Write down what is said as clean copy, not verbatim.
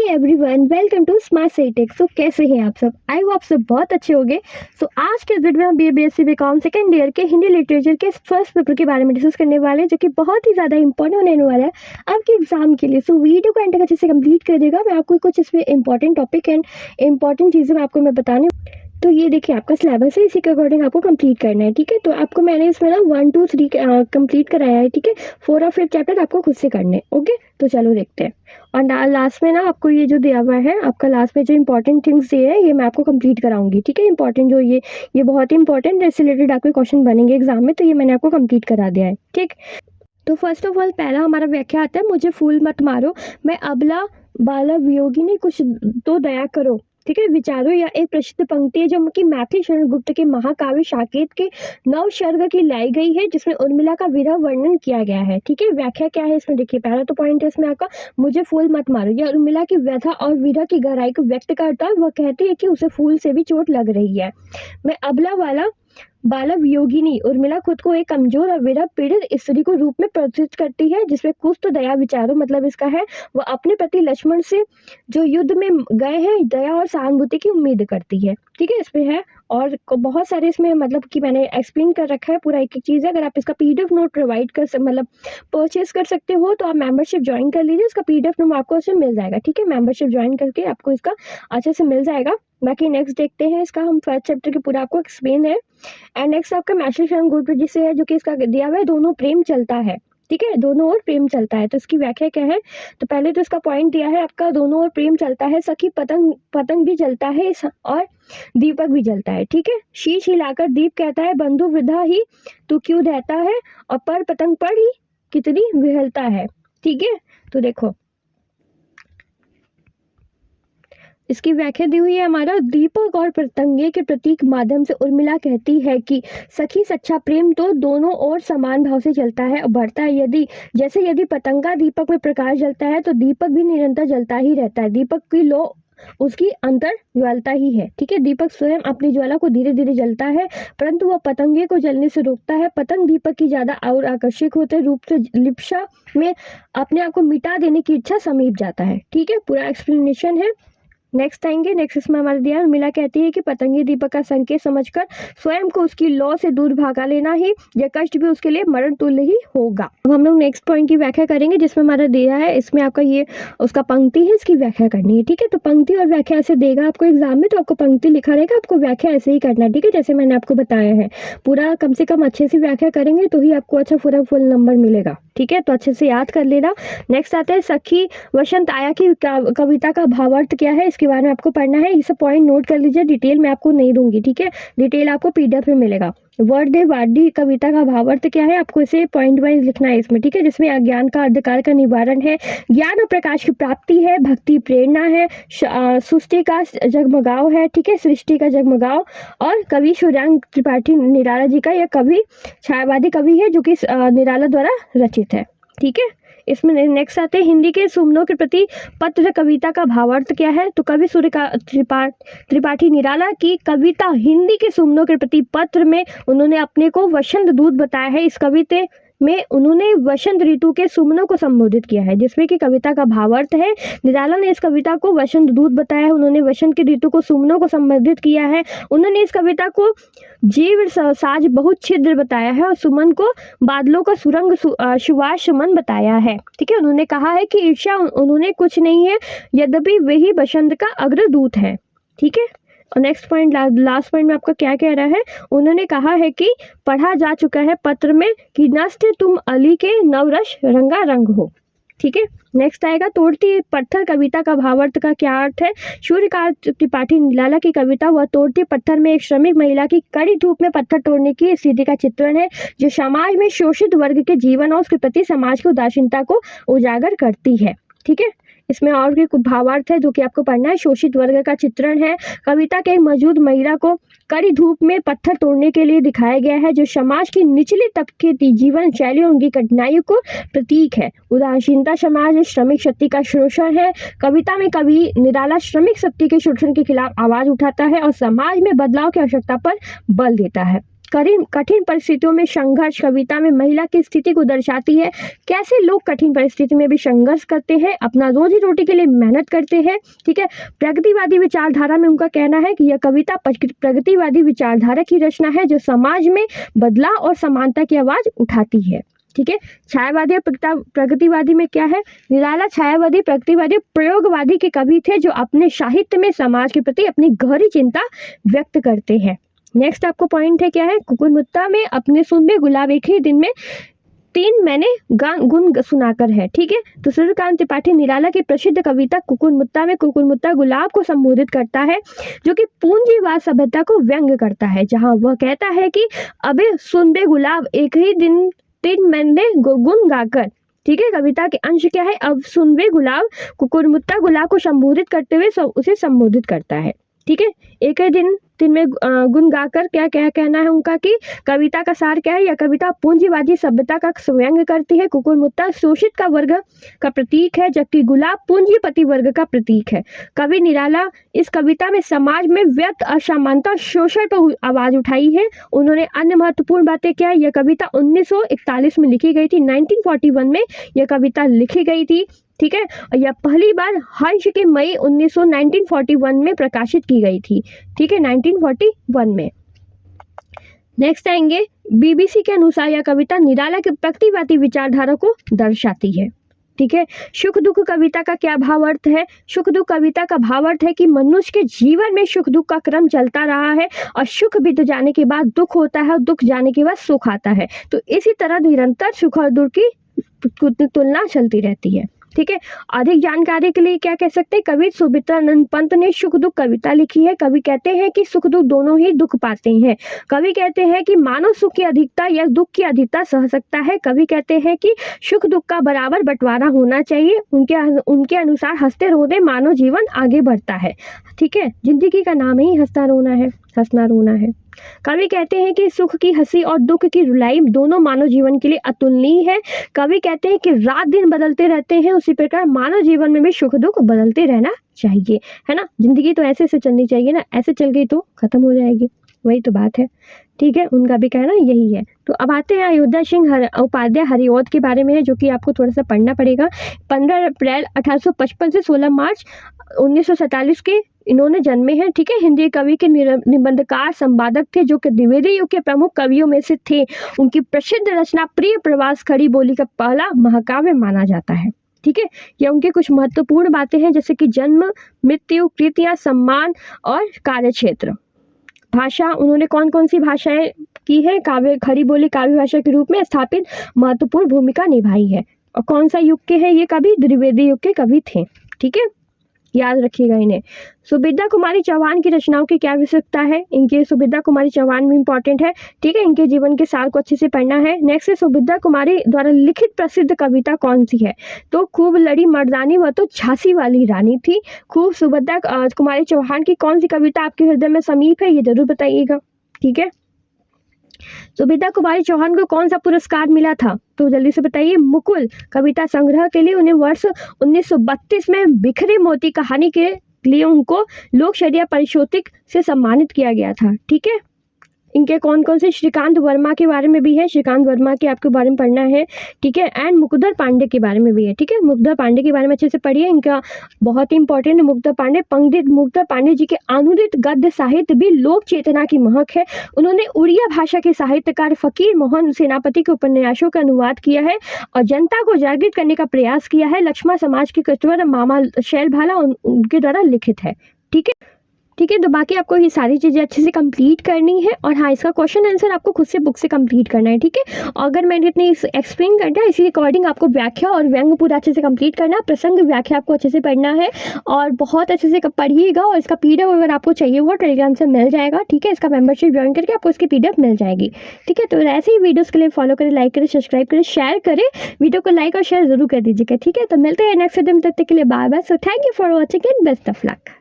Everyone, welcome to smart सही take. सो कैसे हैं आप सब? आई होप आप सब बहुत अच्छे होंगे। सो आज के इस वीडियो में हम बीएससी बीकॉम सेकेंड ईयर के हिंदी लिटरेचर के फर्स्ट पेपर के बारे में डिस्कस करने वाले हैं, जो कि बहुत ही ज़्यादा इंपॉर्टेंट होने वाला है आपके एग्जाम के लिए। सो वीडियो को एंड तक अच्छे से कंप्लीट कर देगा। मैं आपको कुछ इसमें इंपॉर्टेंट टॉपिक एंड इंपॉर्टेंट चीज़ें मैं बताने। तो ये देखिए आपका सिलेबस है, इसी के अकॉर्डिंग आपको कंप्लीट करना है। ठीक है, तो आपको मैंने इसमें ना 1 2 3 कंप्लीट कराया है। ठीक है, 4 और 5 चैप्टर आपको खुद से करने। ओके, तो चलो देखते हैं। और लास्ट में ना आपको ये जो दिया हुआ है, आपका लास्ट में जो इंपॉर्टेंट थिंग्स ये है, ये मैं आपको कंप्लीट कराऊंगी। ठीक है, इंपॉर्टेंट जो ये बहुत ही इंपॉर्टेंट है, इससे रिलेटेड आपके क्वेश्चन बनेंगे एग्जाम में, तो ये मैंने आपको कंप्लीट करा दिया है। ठीक, तो फर्स्ट ऑफ ऑल पहला हमारा व्याख्या आता है, मुझे फूल मत मारो, मैं अबला बाला वियोगिनी, कुछ तो दया करो। ठीक है, विचारो या एक प्रसिद्ध पंक्ति है जो कि मैथिली शरण गुप्त के महाकाव्य साकेत के नव सर्ग की लाई गई है, जिसमें उर्मिला का विरह वर्णन किया गया है। ठीक है, व्याख्या क्या है इसमें देखिए। पहला तो पॉइंट है इसमें आपका, मुझे फूल मत मारो, यह उर्मिला की व्यथा और विरह की गहराई को व्यक्त करता है। वह कहती है कि उसे फूल से भी चोट लग रही है। मैं अबला वाला बाला वियोगिनी, उर्मिला खुद को एक कमजोर और विरह पीड़ित स्त्री को रूप में प्रस्तुत करती है, जिसमें कुछ तो दया विचारो मतलब इसका है, वह अपने प्रति लक्ष्मण से जो युद्ध में गए हैं दया और सहानुभूति की उम्मीद करती है। ठीक है, इसमें है और बहुत सारे इसमें मतलब कि मैंने एक्सप्लेन कर रखा है पूरा एक एक चीज़ है। अगर आप इसका पीडीएफ नोट प्रोवाइड मतलब परचेज कर सकते हो तो आप मेंबरशिप ज्वाइन कर लीजिए, इसका पीडीएफ नोट आपको उससे मिल जाएगा। ठीक है, मेंबरशिप ज्वाइन करके आपको इसका अच्छे से मिल जाएगा। बाकी नेक्स्ट देखते हैं, इसका हम फर्स्ट चैप्टर के पूरा आपको एक्सप्लेन है। एंड नेक्स्ट आपका मैथिली शरण गुप्त जिसे है, जो कि इसका दिया हुआ है, दोनों प्रेम चलता है। ठीक है, दोनों ओर प्रेम चलता है, तो इसकी व्याख्या क्या है। तो पहले तो इसका पॉइंट दिया है आपका, दोनों ओर प्रेम चलता है, सखी पतंग भी जलता है और दीपक भी जलता है। ठीक है, शीश हिलाकर दीप कहता है, बंधु वृद्धा ही तू क्यों रहता है, और पर पतंग पर ही कितनी विहलता है। ठीक है, तो देखो इसकी व्याख्या दी हुई है हमारा, दीपक और पतंगे के प्रतीक माध्यम से उर्मिला कहती है कि सखी सच्चा प्रेम तो दोनों ओर समान भाव से चलता है और बढ़ता है। यदि पतंगा दीपक में प्रकाश जलता है तो दीपक भी निरंतर जलता ही रहता है। दीपक की लो उसकी अंतर ज्वालता ही है। ठीक है, दीपक स्वयं अपनी ज्वाला को धीरे धीरे जलता है, परंतु वह पतंगे को जलने से रोकता है। पतंग दीपक की ज्यादा और आकर्षक होते रूप से लिप्सा में अपने आप को मिटा देने की इच्छा समीप जाता है। ठीक है, पूरा एक्सप्लेनेशन है। नेक्स्ट आएंगे, नेक्स्ट इसमें हमारे दिया, उर्मिला कहती है कि पतंगे दीपक का संकेत समझकर स्वयं को उसकी लौ से दूर भागा लेना ही, यह कष्ट भी उसके लिए मरण तुल्य ही होगा। अब हम लोग नेक्स्ट पॉइंट की व्याख्या करेंगे, जिसमें हमारा दिया है, इसमें आपका ये उसका पंक्ति है, इसकी व्याख्या करनी है। ठीक है, तो पंक्ति और व्याख्या ऐसे देगा आपको एग्जाम में, तो आपको पंक्ति लिखा रहेगा, आपको व्याख्या ऐसे ही करना है। ठीक है, जैसे मैंने आपको बताया है, पूरा कम से कम अच्छे से व्याख्या करेंगे तो ही आपको अच्छा पूरा फुल नंबर मिलेगा। ठीक है, तो अच्छे से याद कर लेना। नेक्स्ट आता है, सखी वसंत आया की कविता का भावार्थ क्या है, इसके बारे में आपको पढ़ना है। ये सब पॉइंट नोट कर लीजिए, डिटेल मैं आपको नहीं दूंगी। ठीक है, डिटेल आपको पीडीएफ में मिलेगा। वर्ड वाडी कविता का भावार्थ क्या है, आपको इसे पॉइंट वाइज लिखना है इसमें। ठीक है, जिसमें अज्ञान का अंधकार का निवारण है, ज्ञान और प्रकाश की प्राप्ति है, भक्ति प्रेरणा है, सृष्टि का जगमगाव है। ठीक है, सृष्टि का जगमगाव, और कवि सूर्यांग त्रिपाठी निराला जी का यह कवि छायावादी कवि है, जो कि निराला द्वारा रचित है। ठीक है, इसमें नेक्स्ट आते हैं, हिंदी के सुमनों के प्रति पत्र कविता का भावार्थ क्या है। तो कवि सूर्य का त्रिपाठी निराला की कविता हिंदी के सुमनों के प्रति पत्र में उन्होंने अपने को वसंत दूत बताया है। इस कविता में उन्होंने वसंत ऋतु के सुमनों को संबोधित किया है, जिसमें कि कविता का भावार्थ है, निराला ने इस कविता को वसंत दूत बताया है, उन्होंने वसंत के ऋतु को सुमनों को संबोधित किया है। उन्होंने इस कविता को जीव साज बहुत छिद्र बताया है, और सुमन को बादलों का सुरंग सुवास सुमन बताया है। ठीक है, उन्होंने कहा है कि ईर्ष्या उन्होंने कुछ नहीं है, यद्यपि वही वसंत का अग्रदूत है। ठीक है, और नेक्स्ट पॉइंट लास्ट पॉइंट में आपका क्या कह रहा है, उन्होंने कहा है कि पढ़ा जा चुका है पत्र में कि नष्ट तुम अली के नवरस रंगा रंग हो। ठीक है, नेक्स्ट आएगा, तोड़ती पत्थर कविता का भावार्थ का क्या अर्थ है। सूर्यकांत त्रिपाठी निराला की कविता वह तोड़ती पत्थर में एक श्रमिक महिला की कड़ी धूप में पत्थर तोड़ने की स्थिति का चित्रण है, जो समाज में शोषित वर्ग के जीवन और उसके प्रति समाज की उदासीनता को उजागर करती है। ठीक है, इसमें और भी भावार्थ है जो कि आपको पढ़ना है। शोषित वर्ग का चित्रण है, कविता के एक मौजूद महिला को कड़ी धूप में पत्थर तोड़ने के लिए दिखाया गया है, जो समाज की निचले तबके की जीवन शैली और उनकी कठिनाइयों को प्रतीक है। उदासीनता समाज श्रमिक शक्ति का शोषण है। कविता में कवि निराला श्रमिक शक्ति के शोषण के खिलाफ आवाज उठाता है और समाज में बदलाव की आवश्यकता पर बल देता है। कठिन परिस्थितियों में संघर्ष कविता में महिला की स्थिति को दर्शाती है। कैसे लोग कठिन परिस्थिति में भी संघर्ष करते हैं, अपना रोजी रोटी के लिए मेहनत करते हैं। ठीक है, प्रगतिवादी विचारधारा में उनका कहना है कि यह कविता प्रगतिवादी विचारधारा की रचना है जो समाज में बदलाव और समानता की आवाज उठाती है। ठीक है, छायावादी और प्रगतिवादी में क्या है? निराला छायावादी, प्रगतिवादी, प्रयोगवादी के कवि थे जो अपने साहित्य में समाज के प्रति अपनी गहरी चिंता व्यक्त करते हैं। नेक्स्ट आपको पॉइंट है क्या है? कुकुरमुत्ता में अपने सुनबे गुलाब एक ही दिन में 3 मैंने गुण सुनाकर है। ठीक है, तो सूर्यकांत त्रिपाठी निराला की प्रसिद्ध कविता कुकुरमुत्ता में कुकुरमुत्ता गुलाब को संबोधित करता है जो कि पूंजीवाद सभ्यता को व्यंग्य करता है, जहां वह कहता है कि अबे सुनबे गुलाब एक ही दिन 3 मैंने गुण गाकर। ठीक है, कविता के अंश क्या है? अब सुनबे गुलाब कुकुरमुत्ता गुलाब को संबोधित करते हुए उसे संबोधित करता है। ठीक है, एक ही दिन में गुण गाकर क्या क्या कहना है उनका कि कविता का सार क्या है? यह कविता पूंजीवादी सभ्यता का व्यंग्य करती है। कुकुरमुत्ता शोषित का वर्ग का प्रतीक है जबकि गुलाब पूंजीपति वर्ग का प्रतीक है। कवि निराला इस कविता में समाज में व्यक्त असमानता और शोषण पर आवाज उठाई है। उन्होंने अन्य महत्वपूर्ण बातें क्या है? यह कविता 1941 में लिखी गई थी, 1941 में यह कविता लिखी गई थी। ठीक है, और यह पहली बार हर्ष के मई 1941 में प्रकाशित की गई थी। ठीक है, 1941 में। नेक्स्ट आएंगे, बीबीसी के अनुसार यह कविता निराला के प्रगतिवादी विचारधारा को दर्शाती है। ठीक है, सुख दुख कविता का क्या भावार्थ है? सुख दुख कविता का भावार्थ है कि मनुष्य के जीवन में सुख दुख का क्रम चलता रहा है और सुख बीत जाने के बाद दुख होता है और दुख जाने के बाद सुख आता है। तो इसी तरह निरंतर सुख और दुख की तुलना चलती रहती है। ठीक है, अधिक जानकारी के लिए क्या कह सकते हैं? कवि सुमित्रानंद पंत ने सुख दुख कविता लिखी है। कवि कहते हैं कि सुख दुख दोनों ही दुख पाते हैं। कवि कहते हैं कि मानव सुख की अधिकता या दुख की अधिकता सह सकता है। कवि कहते हैं कि सुख दुख का बराबर बंटवारा होना चाहिए। उनके अनुसार हंसते रोते मानव जीवन आगे बढ़ता है। ठीक है, जिंदगी का नाम ही हंसता रोना है, हंसना रोना है। कवि कहते हैं कि सुख की हंसी और दुख की रुलाई दोनों मानव जीवन के लिए अतुलनीय है। कवि कहते हैं कि रात दिन बदलते रहते हैं, उसी प्रकार मानव जीवन में भी सुख दुख बदलते रहना चाहिए, है ना। जिंदगी तो ऐसे से चलनी चाहिए ना, ऐसे चल गई तो खत्म हो जाएगी, वही तो बात है। ठीक है, उनका भी कहना यही है। तो अब आते हैं अयोध्या सिंह उपाध्याय हरिऔध के बारे में है, जो कि आपको थोड़ा सा पढ़ना पड़ेगा। 15 अप्रैल 1855 से 16 मार्च 1947 के इन्होंने जन्मे हैं। ठीक है, हिंदी कवि के निबंधकार संपादक थे जो कि द्विवेदी युग के प्रमुख कवियों में से थे। उनकी प्रसिद्ध रचना प्रिय प्रवास खड़ी बोली का पहला महाकाव्य माना जाता है। ठीक है, यह उनके कुछ महत्वपूर्ण बातें हैं जैसे कि जन्म, मृत्यु, कृतियां, सम्मान और कार्यक्षेत्र। भाषा, उन्होंने कौन कौन सी भाषाएं की है? काव्य खड़ी बोली काव्य भाषा के रूप में स्थापित महत्वपूर्ण भूमिका निभाई है। और कौन सा युग के हैं ये कवि? द्विवेदी युग के कवि थे। ठीक है, याद रखिएगा इन्हें। सुबिद्धा कुमारी चौहान की रचनाओं की क्या विशेषता है? इनके सुबिद्धा कुमारी चौहान भी इंपॉर्टेंट है। ठीक है, इनके जीवन के सार को अच्छे से पढ़ना है। नेक्स्ट है सुबिद्धा कुमारी द्वारा लिखित प्रसिद्ध कविता कौन सी है? तो खूब लड़ी मर्दानी, वह तो झांसी वाली रानी थी। खूब सुबिद्धा कुमारी चौहान की कौन सी कविता आपके हृदय में समीप है, ये जरूर बताइएगा। ठीक है, सुबिद्धा कुमारी चौहान को कौन सा पुरस्कार मिला था? तो जल्दी से बताइए। मुकुल कविता संग्रह के लिए उन्हें वर्ष 1932 में बिखरे मोती कहानी के लिए उनको लोकशर्या परिशोधित से सम्मानित किया गया था। ठीक है, इनके कौन कौन से? श्रीकांत वर्मा के बारे में भी है, श्रीकांत वर्मा के आपके बारे में पढ़ना है। ठीक है, एंड मुकुंदर पांडे के बारे में भी है। ठीक है, मुकुंदर पांडे के बारे में अच्छे से पढ़िए, इनका बहुत ही इंपॉर्टेंट है। मुकुंदर पांडे, पंडित मुकुंदर पांडे जी के अनुदित गद्य साहित्य भी लोक चेतना की महक है। उन्होंने उड़िया भाषा के साहित्यकार फकीर मोहन सेनापति के उपन्यासों का अनुवाद किया है और जनता को जागृत करने का प्रयास किया है। लक्ष्मण समाज के कटवर मामा शैल भाला उनके द्वारा लिखित है। ठीक है, ठीक है, तो बाकी आपको ये सारी चीज़ें अच्छे से कंप्लीट करनी है। और हाँ, इसका क्वेश्चन आंसर आपको खुद से बुक से कंप्लीट करना है। ठीक है, अगर मैंने इतनी एक्सप्लेन कर दिया, इसी अकॉर्डिंग आपको व्याख्या और व्यंग पूरा अच्छे से कंप्लीट करना है। प्रसंग व्याख्या आपको अच्छे से पढ़ना है और बहुत अच्छे से पढ़िएगा। और इसका PDF अगर आपको चाहिए वो टेलीग्राम से मिल जाएगा। ठीक है, इसका मेंबरशिप ज्वाइन करके आपको इसकी PDF मिल जाएगी। ठीक है, तो ऐसे ही वीडियोज़ के लिए फॉलो करें, लाइक करें, सब्सक्राइब करें, शेयर करें। वीडियो को लाइक और शेयर जरूर कर दीजिएगा। ठीक है, तो मिलते हैं नेक्स्ट वीडियो में, तब तक के लिए bye bye. So thank you for watching and best of luck.